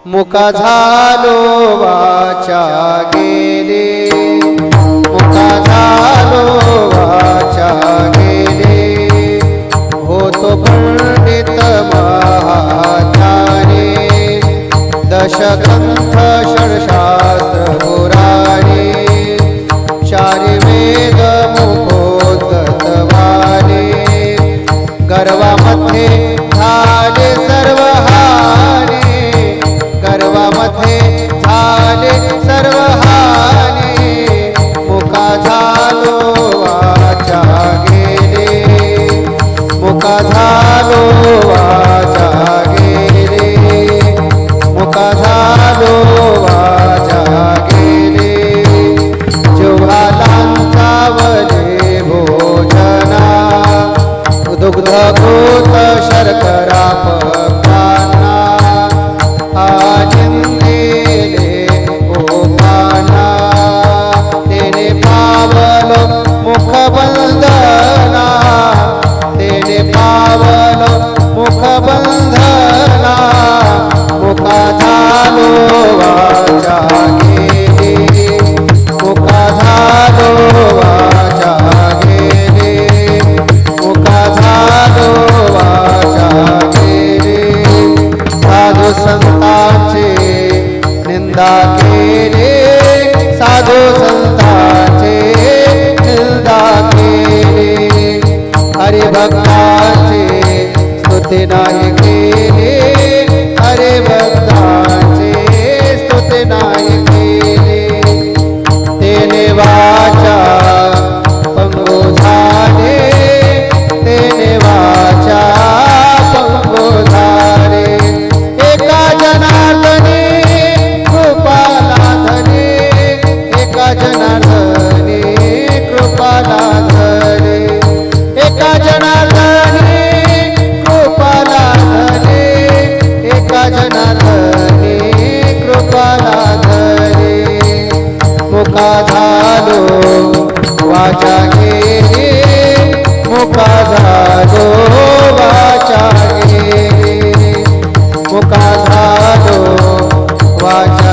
मुका झालो वाचा गेले, मुका झालो वाचा गेले, होतो पंडित महाज्ञानी, दशग्रंथ षडशास्त्र पुराणे, चारि वेद मुखोद्गत वाणी, गर्वामध्ये झाले सर्व हानी, गर्वामध्ये झाले सर्व हानी, मुका झालो वाचा गेले, मुका झालो वाचा गेले, मुका झालो वाचा गेले, जिव्हालांचा वले भोजना, दुग्धभूत शर्करा पक्वाना, आनंदिले ओपाना, तेने पावलो मुखबंधना, तेने पावलो मुखबंधना, मुका झालो वाचा गेले, मुका झालो वाचा गेले, मुका झालो वाचा गेले, साधू संतांचे निंदा केले, साधू संतांचे निंदा केले, हरिभक्तांचे स्तुती नाही केले, हरिभक्तांचे स्तुती नाही केले, तेने वाचा पंगू झाले, तेने वाचा पंगू झाले, एका जनार्दनी कृपाला धने, एका जनार्दनी कृपाला धने, एका जनार्दनी कृपाला धने, एका जनार्दनी कृपाला धने, मुका झालो वाचा गेले, मुका झालो वाचा गेले, मुका झालो वाचा